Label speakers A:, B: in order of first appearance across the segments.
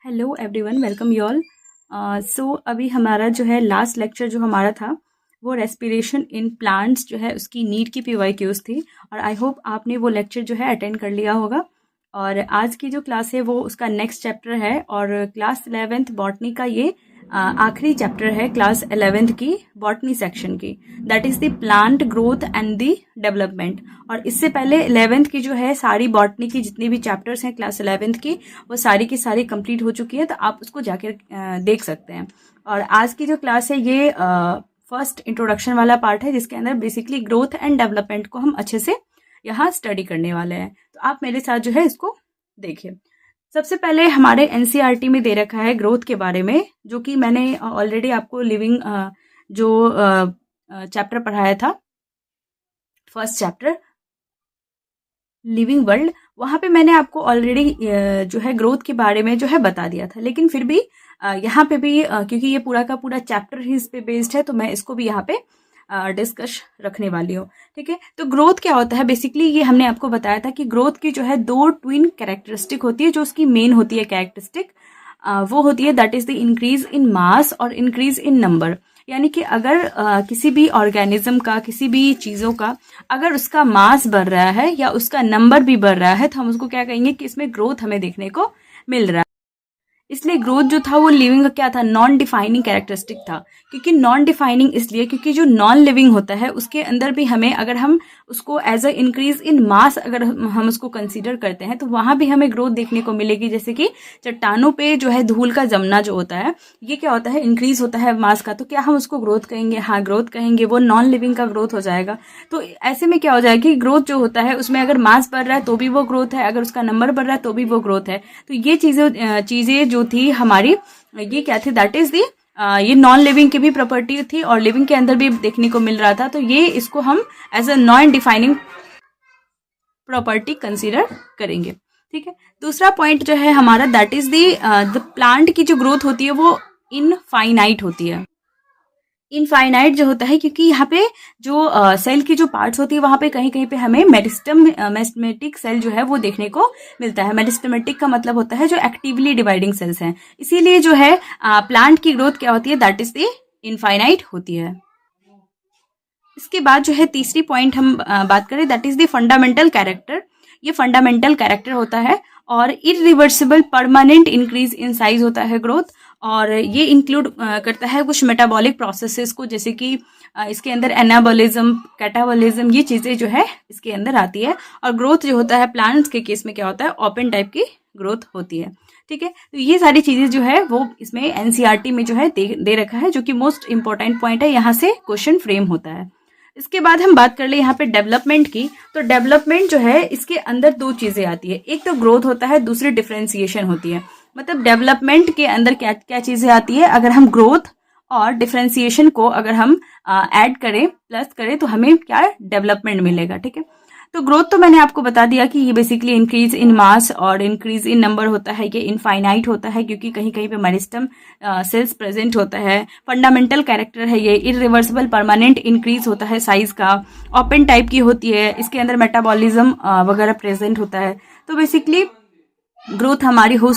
A: Hello everyone, welcome you all. So अभी हमारा जो है लास्ट लेक्चर जो हमारा था वो रेस्पिरेशन इन प्लांट्स जो है उसकी नीट की PYQs थी और आई होप आपने वो लेक्चर जो है अटेंड कर लिया होगा। और आज की जो क्लास है वो उसका नेक्स्ट चैप्टर है और क्लास 11th बॉटनी का ये आखिरी चैप्टर है क्लास 11th की बॉटनी सेक्शन की, that is the plant growth and the development. और इससे पहले 11th की जो है सारी बॉटनी की जितनी भी चैप्टर्स हैं क्लास 11th की वो सारी की सारी कंप्लीट हो चुकी है, तो आप उसको जाकर देख सकते हैं। और आज की जो क्लास है ये फर्स्ट इंट्रोडक्शन वाला पार्ट है जिसके अंदर बेसिकली ग्रोथ एंड डेवलपमेंट को हम अच्छे से यहाँ स्टडी करने वाले हैं, तो आप मेरे साथ जो है इसको देखिए। सबसे पहले हमारे NCERT में दे रखा है ग्रोथ के बारे में, जो कि मैंने ऑलरेडी आपको लिविंग जो चैप्टर पढ़ाया था, फर्स्ट चैप्टर लिविंग वर्ल्ड, वहाँ पे मैंने आपको ऑलरेडी जो है ग्रोथ के बारे में जो है बता दिया था। लेकिन फिर भी यहाँ पे भी क्योंकि ये पूरा का पूरा चैप्टर ही इस पे बेस्ड है, तो मैं इसको भी यहाँ पे डिस्कस रखने वाली हूँ। ठीक है, तो ग्रोथ क्या होता है बेसिकली, ये हमने आपको बताया था कि ग्रोथ की जो है दो ट्विन कैरेक्टरिस्टिक होती है। जो उसकी मेन होती है कैरेक्टरिस्टिक वो होती है that is the increase in mass और इंक्रीज इन नंबर। यानी कि अगर किसी भी ऑर्गेनिज्म का, किसी भी चीज़ों का अगर उसका मास बढ़ रहा है या उसका नंबर भी बढ़ रहा है तो हम उसको क्या कहेंगे कि इसमें ग्रोथ हमें देखने को मिल रहा है। इसलिए ग्रोथ जो था वो लिविंग का क्या था, नॉन डिफाइनिंग कैरेक्टरिस्टिक था। क्योंकि नॉन डिफाइनिंग इसलिए क्योंकि जो नॉन लिविंग होता है उसके अंदर भी हमें, अगर हम उसको एज अ इंक्रीज इन मास अगर हम उसको कंसीडर करते हैं तो वहां भी हमें ग्रोथ देखने को मिलेगी। जैसे कि चट्टानों पे जो है धूल का जमना जो होता है, ये क्या होता है, इंक्रीज होता है मास का, तो क्या हम उसको ग्रोथ कहेंगे? हाँ, ग्रोथ कहेंगे, वो नॉन लिविंग का ग्रोथ हो जाएगा। तो ऐसे में क्या हो जाएगा कि ग्रोथ जो होता है उसमें अगर मास बढ़ रहा है तो भी वो ग्रोथ है, अगर उसका नंबर बढ़ रहा है तो भी वो ग्रोथ है। तो ये चीजें जो थी हमारी, ये क्या थी, दैट इज दी ये नॉन लिविंग की भी प्रॉपर्टी थी और लिविंग के अंदर भी देखने को मिल रहा था। तो ये इसको हम as a non defining property consider करेंगे। ठीक है, दूसरा पॉइंट जो है हमारा दैट इज द प्लांट की जो ग्रोथ होती है वो इनफाइनाइट होती है। इनफाइनाइट जो होता है क्योंकि यहाँ पे जो सेल की जो पार्ट्स होती है वहां पे कहीं कहीं पे हमें मेरिस्टेमेटिक सेल जो है वो देखने को मिलता है। मेरिस्टेमेटिक का मतलब होता है जो एक्टिवली डिवाइडिंग सेल्स हैं। इसीलिए जो है प्लांट की ग्रोथ क्या होती है, दैट इज द इनफाइनाइट होती है। इसके बाद जो है तीसरी पॉइंट हम बात करें, that is the fundamental character. ये फंडामेंटल कैरेक्टर होता है और irreversible permanent increase in size होता है ग्रोथ। और ये इंक्लूड करता है कुछ मेटाबॉलिक प्रोसेसेस को, जैसे कि इसके अंदर एनाबॉलिज्म, कैटाबॉलिज्म, ये चीज़ें जो है इसके अंदर आती है। और ग्रोथ जो होता है प्लांट्स के केस में क्या होता है, ओपन टाइप की ग्रोथ होती है। ठीक है, तो ये सारी चीज़ें जो है वो इसमें NCERT में जो है दे रखा है, जो कि मोस्ट इंपॉर्टेंट पॉइंट है, यहाँ से क्वेश्चन फ्रेम होता है। इसके बाद हम बात कर ले यहाँ पे डेवलपमेंट की, तो डेवलपमेंट जो है इसके अंदर दो चीजें आती है, एक तो ग्रोथ होता है, दूसरी डिफरेंशिएशन होती है। मतलब डेवलपमेंट के अंदर क्या क्या चीजें आती है, अगर हम ग्रोथ और डिफरेंशिएशन को अगर हम ऐड करें, प्लस करें, तो हमें क्या डेवलपमेंट मिलेगा। ठीक है, तो ग्रोथ तो मैंने आपको बता दिया कि ये बेसिकली इंक्रीज इन मास और इंक्रीज इन नंबर होता है। ये इनफाइनाइट होता है क्योंकि कहीं कहीं पे मेरिस्टम सेल्स प्रेजेंट होता है। फंडामेंटल कैरेक्टर है ये, इरिवर्सिबल परमानेंट इंक्रीज होता है साइज का, ओपन टाइप की होती है, इसके अंदर मेटाबॉलिज्म वगैरह प्रेजेंट होता है। तो बेसिकली ग्रोथ हमारी हो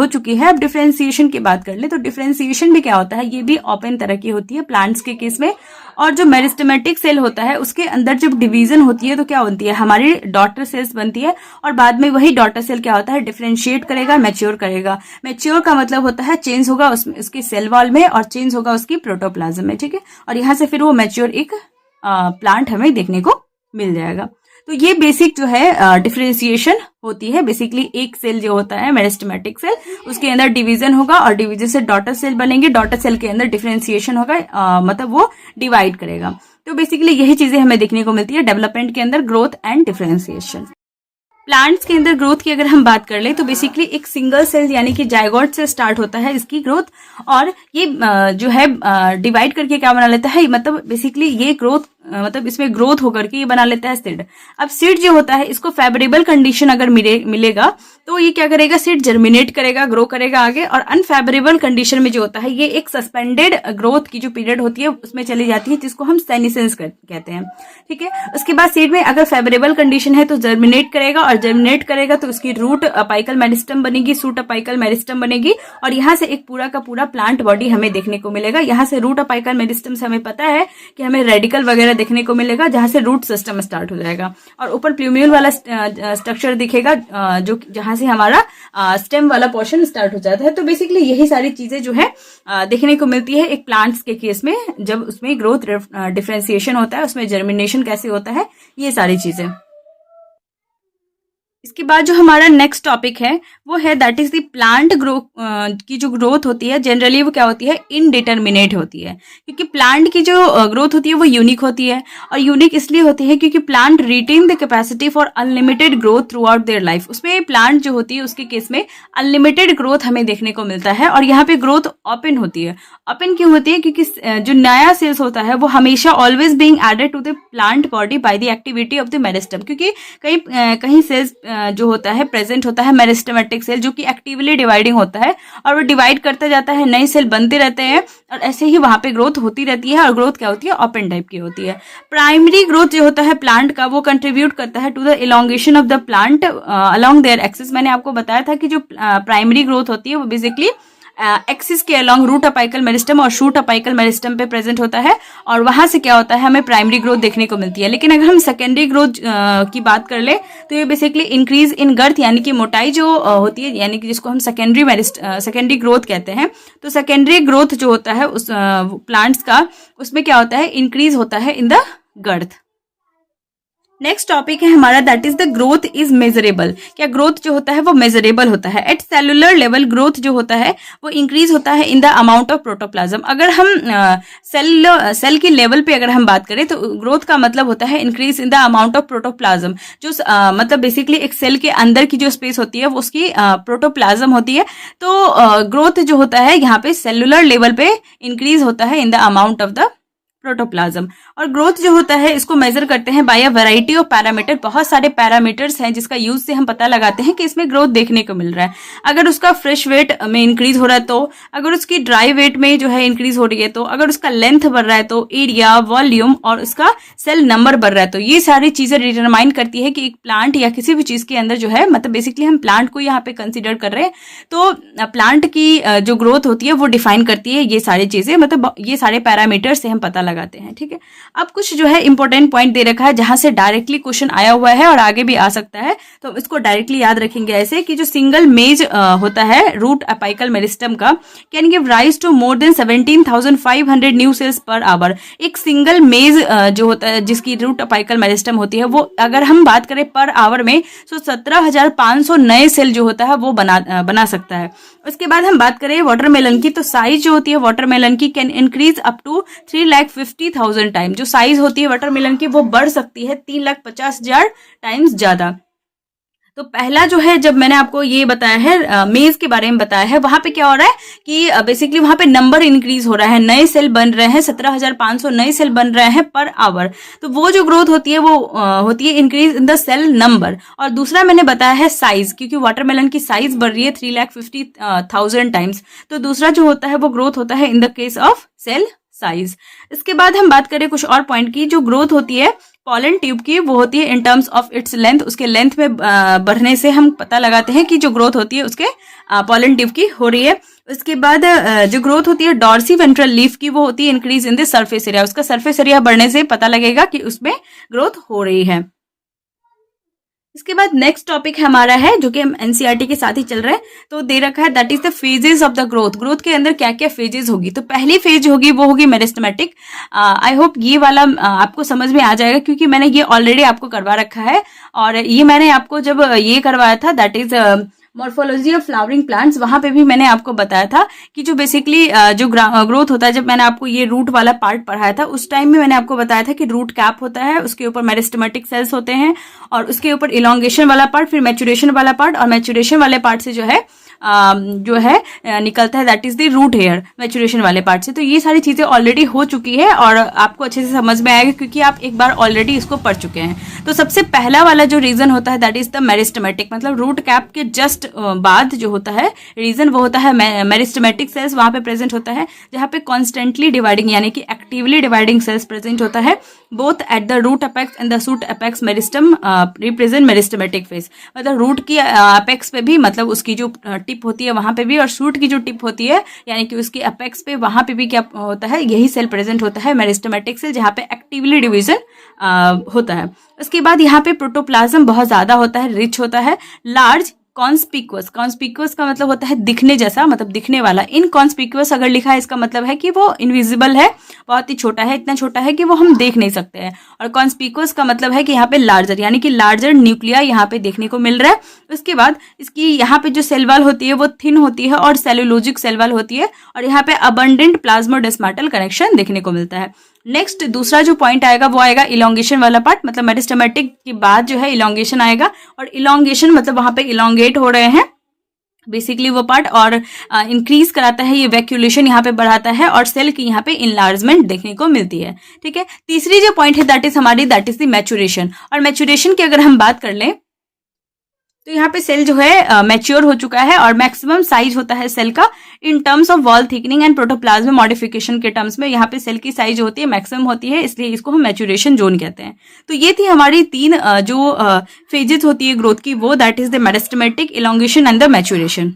A: चुकी है। अब डिफरेंशिएशन की बात कर ले तो डिफरेंशिएशन भी क्या होता है, ये भी ओपन तरह की होती है प्लांट्स के केस में। और जो मेरिस्टेमेटिक सेल होता है उसके अंदर जब डिवीजन होती है तो क्या होती है, हमारी डॉटर सेल्स बनती है और बाद में वही डॉटर सेल क्या होता है, डिफरेंशिएट करेगा, मैच्योर करेगा। मैच्योर का मतलब होता है चेंज होगा उसके सेल वॉल में और चेंज होगा उसकी प्रोटोप्लाज्म में। ठीक है, और यहाँ से फिर वो मैच्योर एक प्लांट हमें देखने को मिल जाएगा। तो ये बेसिक जो है डिफरेंशिएशन होती है। बेसिकली एक सेल जो होता है मेरिस्टेमेटिक सेल, उसके अंदर डिवीजन होगा और डिवीजन से डॉटर सेल बनेंगे, डॉटर सेल के अंदर डिफरेंशिएशन होगा, मतलब वो डिवाइड करेगा। तो बेसिकली यही चीजें हमें देखने को मिलती है डेवलपमेंट के अंदर, ग्रोथ एंड डिफरेंशिएशन। प्लांट्स के अंदर ग्रोथ की अगर हम बात कर ले तो बेसिकली एक सिंगल सेल यानी कि जायगोट से स्टार्ट होता है इसकी ग्रोथ, और ये जो है डिवाइड करके क्या बना लेता है, मतलब बेसिकली ये ग्रोथ मतलब इसमें ग्रोथ होकर के ये बना लेता है सीड। अब सीड जो होता है इसको फेवरेबल कंडीशन अगर मिलेगा तो ये क्या करेगा, सीड जर्मिनेट करेगा, ग्रो करेगा आगे। और अनफेवरेबल कंडीशन में जो होता है ये एक सस्पेंडेड ग्रोथ की जो पीरियड होती है उसमें चली जाती है, जिसको हम सेनिसेंस कहते हैं। ठीक है, उसके बाद सीड में अगर फेवरेबल कंडीशन है तो जर्मिनेट करेगा, और जर्मिनेट करेगा तो उसकी रूट अपाइकल मेरिस्टम बनेगी, शूट अपाइकल मेरिस्टम बनेगी, और यहाँ से एक पूरा का पूरा प्लांट बॉडी हमें देखने को मिलेगा। यहाँ से रूट अपाइकल मेरिस्टम से हमें पता है कि हमें रेडिकल वगैरह देखने को मिलेगा, जहां से रूट सिस्टम स्टार्ट हो जाएगा, और ऊपर प्लूम्यूल वाला स्ट्रक्चर दिखेगा जो जहां से हमारा स्टेम वाला पोर्शन स्टार्ट हो जाता है। तो बेसिकली यही सारी चीजें जो है देखने को मिलती है एक प्लांट्स के केस में, जब उसमें ग्रोथ डिफरेंशिएशन होता है, उसमें जर्मिनेशन कैसे होता है, ये सारी चीजें। इसके बाद जो हमारा नेक्स्ट टॉपिक है वो है दैट इज द प्लांट की जो ग्रोथ होती है जनरली वो क्या होती है, इनडिटर्मिनेट होती है, क्योंकि प्लांट की जो ग्रोथ होती है वो यूनिक होती है। और यूनिक इसलिए होती है क्योंकि plant retain the capacity for unlimited growth throughout their life. उसमें प्लांट जो होती है उसके केस में अनलिमिटेड ग्रोथ हमें देखने को मिलता है, और यहाँ पे ग्रोथ ओपन होती है। ओपन क्यों होती है, क्योंकि जो नया सेल्स होता है वो हमेशा always being added to the plant body by the activity of the meristem, क्योंकि कहीं सेल्स जो होता है प्रेजेंट होता है मेरिस्टेमेटिक सेल, जो कि एक्टिवली डिवाइडिंग होता है, और वो डिवाइड करता जाता है, नए सेल बनते रहते हैं, और ऐसे ही वहां पे ग्रोथ होती रहती है। और ग्रोथ क्या होती है, ओपन टाइप की होती है। प्राइमरी ग्रोथ जो होता है प्लांट का वो कंट्रीब्यूट करता है to the elongation of the plant along their axis. मैंने आपको बताया था कि जो प्राइमरी ग्रोथ होती है वो बेसिकली एक्सिस के अलोंग रूट अपाइकल मेरिस्टम और शूट अपाइकल मेरिस्टम पे प्रेजेंट होता है, और वहां से क्या होता है हमें प्राइमरी ग्रोथ देखने को मिलती है। लेकिन अगर हम सेकेंडरी ग्रोथ की बात कर ले तो ये बेसिकली इंक्रीज इन गर्थ यानी कि मोटाई जो होती है, यानी कि जिसको हम सेकेंडरी ग्रोथ कहते हैं। तो सेकेंडरी ग्रोथ जो होता है उस प्लांट्स का, उसमें क्या होता है, इंक्रीज होता है in the girth. Next topic है हमारा that is the growth is measurable. क्या ग्रोथ जो होता है वो मेजरेबल होता है। एट सेलुलर लेवल ग्रोथ जो होता है वो इंक्रीज होता है in the amount of protoplasm. अगर हम सेल की लेवल पे अगर हम बात करें तो ग्रोथ का मतलब होता है increase in the amount of protoplasm, जो मतलब बेसिकली एक सेल के अंदर की जो स्पेस होती है वो उसकी प्रोटोप्लाज्म होती है। तो ग्रोथ जो होता है यहाँ पे सेलुलर लेवल पे इंक्रीज होता है in the amount of the protoplasm. और ग्रोथ जो होता है इसको मेजर करते हैं by a variety of parameter. बहुत सारे पैरामीटर्स हैं जिसका यूज से हम पता लगाते हैं कि इसमें ग्रोथ देखने को मिल रहा है। अगर उसका फ्रेश वेट में इंक्रीज हो रहा है तो, अगर उसकी ड्राई वेट में जो है इंक्रीज हो रही है तो, अगर उसका लेंथ बढ़ रहा है तो, एरिया, वॉल्यूम और उसका सेल नंबर बढ़ रहा है तो, ये सारी चीजें डिटरमाइन करती है कि एक प्लांट या किसी भी चीज के अंदर जो है, मतलब बेसिकली हम प्लांट को यहाँ पे कंसिडर कर रहे हैं तो प्लांट की जो ग्रोथ होती है वो डिफाइन करती है ये सारी चीजें, मतलब ये सारे पैरामीटर से हम पता लगाते हैं। ठीक है, अब कुछ जो है इंपॉर्टेंट पॉइंट दे रखा है जहां से डायरेक्टली क्वेश्चन आया हुआ है और आगे भी आ सकता है, तो इसको डायरेक्टली याद रखेंगे ऐसे कि जो सिंगल मेज होता है रूट अपाइकल मेरिस्टम का can give rise to more than 17,500 new cells per hour. एक सिंगल मेज जो होता है जिसकी रूट अपाइकल मेरिस्टम होती है वो अगर हम बात करें पर आवर में तो 17,500 नए सेल जो होता है वो बना सकता है। उसके बाद हम बात करें वाटरमेलन की, तो साइज जो होती है वाटरमेलन की can increase up to 3,50,000 time. जो साइज होती है वाटरमेलन की वो बढ़ सकती है 3,50,000 टाइम्स ज्यादा। तो पहला जो है, जब मैंने आपको ये बताया है मेज के बारे में बताया है, वहां पे क्या हो रहा है कि बेसिकली वहां पे नंबर इंक्रीज हो रहा है, नए सेल बन रहे हैं, 17,500 नए सेल बन रहे हैं पर आवर। तो वो जो ग्रोथ होती है वो होती है increase in the cell number. और दूसरा मैंने बताया है साइज, क्योंकि वाटरमेलन की साइज बढ़ रही है 3,50,000 टाइम्स, तो दूसरा जो होता है वो ग्रोथ होता है in the case of cell size. इसके बाद हम बात करें कुछ और पॉइंट की। जो ग्रोथ होती है पॉलन ट्यूब की वो होती है in terms of its length. उसके लेंथ में बढ़ने से हम पता लगाते हैं कि जो ग्रोथ होती है उसके पॉलन ट्यूब की हो रही है। उसके बाद जो ग्रोथ होती है डॉर्सी वेंट्रल लीफ की वो होती है increase in the surface area. उसका सरफेस एरिया बढ़ने से पता लगेगा कि उसमें ग्रोथ हो रही है। इसके बाद नेक्स्ट टॉपिक हमारा है जो कि हम एनसीईआरटी के साथ ही चल रहे हैं, तो दे रखा है that is the phases of the growth. Growth के अंदर क्या क्या फेजेस होगी, तो पहली फेज होगी वो होगी मेरिस्टेमेटिक। आई होप ये वाला आपको समझ में आ जाएगा क्योंकि मैंने ये ऑलरेडी आपको करवा रखा है, और ये मैंने आपको जब ये करवाया था that is morphology of flowering plants, वहां पे भी मैंने आपको बताया था कि जो बेसिकली जो ग्रोथ होता है, जब मैंने आपको ये रूट वाला पार्ट पढ़ाया था उस टाइम में मैंने आपको बताया था कि रूट कैप होता है, उसके ऊपर मेरिस्टेमेटिक सेल्स होते हैं और उसके ऊपर इलोंगेशन वाला पार्ट, फिर मैचुरेशन वाला पार्ट, और मैचुरेशन वाले पार्ट से जो है जो है निकलता है, that is the root hair maturation वाले पार्ट से। तो ये सारी चीजें ऑलरेडी हो चुकी है और आपको अच्छे से समझ में आएगा क्योंकि आप एक बार ऑलरेडी इसको पढ़ चुके हैं। तो सबसे पहला वाला जो रीजन होता है दैट इज द मेरिस्टेमेटिक, मतलब रूट कैप के जस्ट बाद जो होता है रीजन वो होता है मेरिस्टेमेटिक सेल्स, वहां पे प्रेजेंट होता है जहां पे कॉन्स्टेंटली डिवाइडिंग यानी कि एक्टिवली डिवाइडिंग सेल्स प्रेजेंट होता है, both at the root apex and the shoot apex meristem represent meristematic phase. मतलब रूट की अपेक्स पे भी, मतलब उसकी जो टिप होती है वहां पे भी, और शूट की जो टिप होती है यानी कि उसकी अपेक्स पे वहां पे भी क्या होता है, यही सेल प्रेजेंट होता है मेरिस्टेमेटिक सेल, जहां पे एक्टिवली डिवीजन होता है। उसके बाद यहाँ पे प्रोटोप्लाज्म बहुत ज्यादा होता है, रिच होता है, लार्ज कॉन्स्पिक्यूअस, कॉन्स्पिक्यूअस का मतलब होता है दिखने जैसा, मतलब दिखने वाला। इनकॉन्स्पिक्यूअस अगर लिखा है इसका मतलब है कि वो इनविजिबल है, बहुत ही छोटा है, इतना छोटा है कि वो हम देख नहीं सकते हैं। और कॉन्स्पिक्यूअस का मतलब है कि यहाँ पे लार्जर यानी कि लार्जर न्यूक्लिया यहाँ पे देखने को मिल रहा है। उसके बाद इसकी यहाँ पे जो सेल वॉल होती है वो थिन होती है और सेलुलोजिक सेल वॉल होती है, और यहाँ पे अबंडेंट प्लाज्मोडेस्माटल कनेक्शन देखने को मिलता है। नेक्स्ट दूसरा जो पॉइंट आएगा वो आएगा इलोंगेशन वाला पार्ट, मतलब मेरिस्टेमेटिक के बाद जो है इलोंगेशन आएगा, और इलोंगेशन मतलब वहां पे इलोंगेट हो रहे हैं बेसिकली वो पार्ट, और इंक्रीज कराता है, ये वैक्यूलेशन यहाँ पे बढ़ाता है, और सेल की यहाँ पे इनलार्जमेंट देखने को मिलती है। ठीक है, तीसरी जो पॉइंट है दैट इज हमारी, दैट इज द मैचुरेशन। और मैचुरेशन की अगर हम बात कर लें तो यहाँ पे सेल जो है मैच्योर हो चुका है, और मैक्सिमम साइज होता है सेल का in terms of wall thickening and protoplasm modification के टर्म्स में, यहाँ पे सेल की साइज होती है मैक्सिमम होती है, इसलिए इसको हम मैचुरेशन जोन कहते हैं। तो ये थी हमारी तीन जो फेजेस होती है ग्रोथ की, वो that is the meristematic, elongation and the maturation.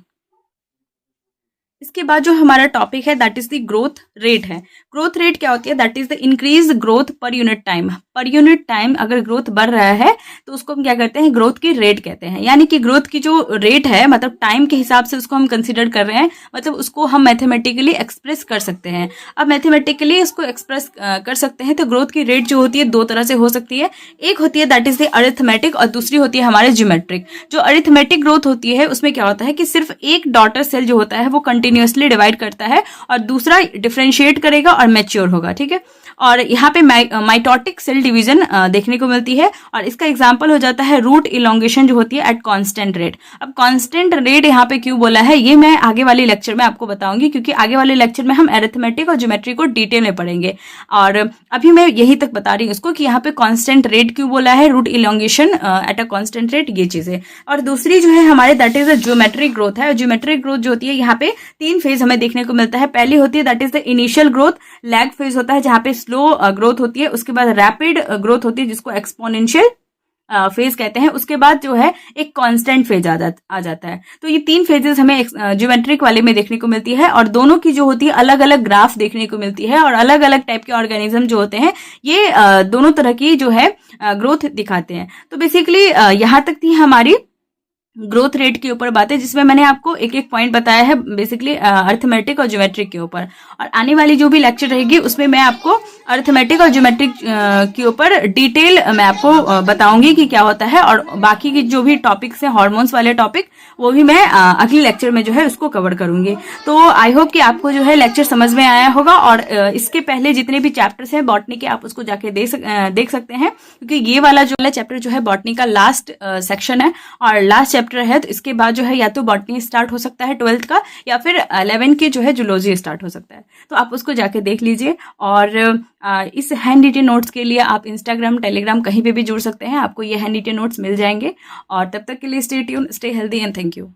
A: इसके बाद जो हमारा टॉपिक है that is the growth rate है। ग्रोथ रेट क्या होती है, that is the increase growth per unit time. Per unit time अगर ग्रोथ बढ़ रहा है तो उसको हम क्या करते हैं, ग्रोथ की रेट कहते हैं। यानी कि ग्रोथ की जो रेट है, मतलब टाइम के हिसाब से उसको हम कंसिडर कर रहे हैं, मतलब उसको हम मैथमेटिकली एक्सप्रेस कर सकते हैं। अब मैथमेटिकली इसको एक्सप्रेस कर सकते हैं तो ग्रोथ की रेट जो होती है दो तरह से हो सकती है। एक होती है दैट इज द अरिथमेटिक, और दूसरी होती है हमारे ज्योमेट्रिक। जो अरिथमेटिक ग्रोथ होती है उसमें क्या होता है कि सिर्फ एक डॉटर सेल जो होता है वो कंटिन्यूअसली डिवाइड करता है, और दूसरा डिफरेंशिएट करेगा और मैच्योर होगा। ठीक है, और यहाँ पे माइटोटिक सेल डिवीजन देखने को मिलती है, और इसका एग्जांपल हो जाता है रूट इलोंगेशन जो होती है एट कांस्टेंट रेट। अब कांस्टेंट रेट यहाँ पे क्यों बोला है ये मैं आगे वाले लेक्चर में आपको बताऊंगी, क्योंकि आगे वाले लेक्चर में हम अरिथमेटिक और ज्योमेट्री को डिटेल में पढ़ेंगे, और अभी मैं यही तक बता रही हूँ उसको कि यहाँ पे कांस्टेंट रेट क्यों बोला है, root elongation at a constant rate, ये चीजें। और दूसरी जो है हमारे that is the geometric growth है। ज्योमेट्रिक ग्रोथ जो होती है यहाँ पे तीन फेज हमें देखने को मिलता है। पहली होती है that is the initial growth, lag phase होता है जहाँ पे स्लो ग्रोथ होती है। उसके बाद रैपिड ग्रोथ होती है जिसको एक्सपोनेंशियल फेज कहते हैं। उसके बाद जो है एक कांस्टेंट फेज आ जाता है। तो ये तीन फेजेस हमें ज्योमेट्रिक वाले में देखने को मिलती है, और दोनों की जो होती है अलग अलग ग्राफ देखने को मिलती है, और अलग अलग टाइप के ऑर्गेनिज्म जो होते हैं ये दोनों तरह की जो है ग्रोथ दिखाते हैं। तो बेसिकली यहाँ तक थी हमारी ग्रोथ रेट के ऊपर बातें, जिसमें मैंने आपको एक एक पॉइंट बताया है बेसिकली अरिथमेटिक और ज्योमेट्रिक के ऊपर। और आने वाली जो भी लेक्चर रहेगी उसमें मैं आपको अरिथमेटिक और ज्योमेट्रिक के ऊपर डिटेल मैं आपको बताऊंगी कि क्या होता है, और बाकी की जो भी टॉपिक्स हैं हार्मोन्स वाले टॉपिक वो भी मैं अगले लेक्चर में जो है उसको कवर करूंगी। तो आई होप कि आपको जो है लेक्चर समझ में आया होगा, और इसके पहले जितने भी चैप्टर्स हैं बॉटनी के आप उसको जाके देख सकते हैं, क्योंकि ये वाला जो है चैप्टर जो है बॉटनी का लास्ट सेक्शन है और लास्ट चैप्टर है। तो इसके बाद जो है या तो बॉटनी स्टार्ट हो सकता है 12th का, या फिर 11 के जो है जूलॉजी स्टार्ट हो सकता है। तो आप उसको जाके देख लीजिए, और इस हैंड रिटन नोट्स के लिए आप इंस्टाग्राम, टेलीग्राम कहीं पे भी जुड़ सकते हैं, आपको ये हैंड रिटन नोट्स मिल जाएंगे। और तब तक के लिए stay tune, stay healthy and thank you.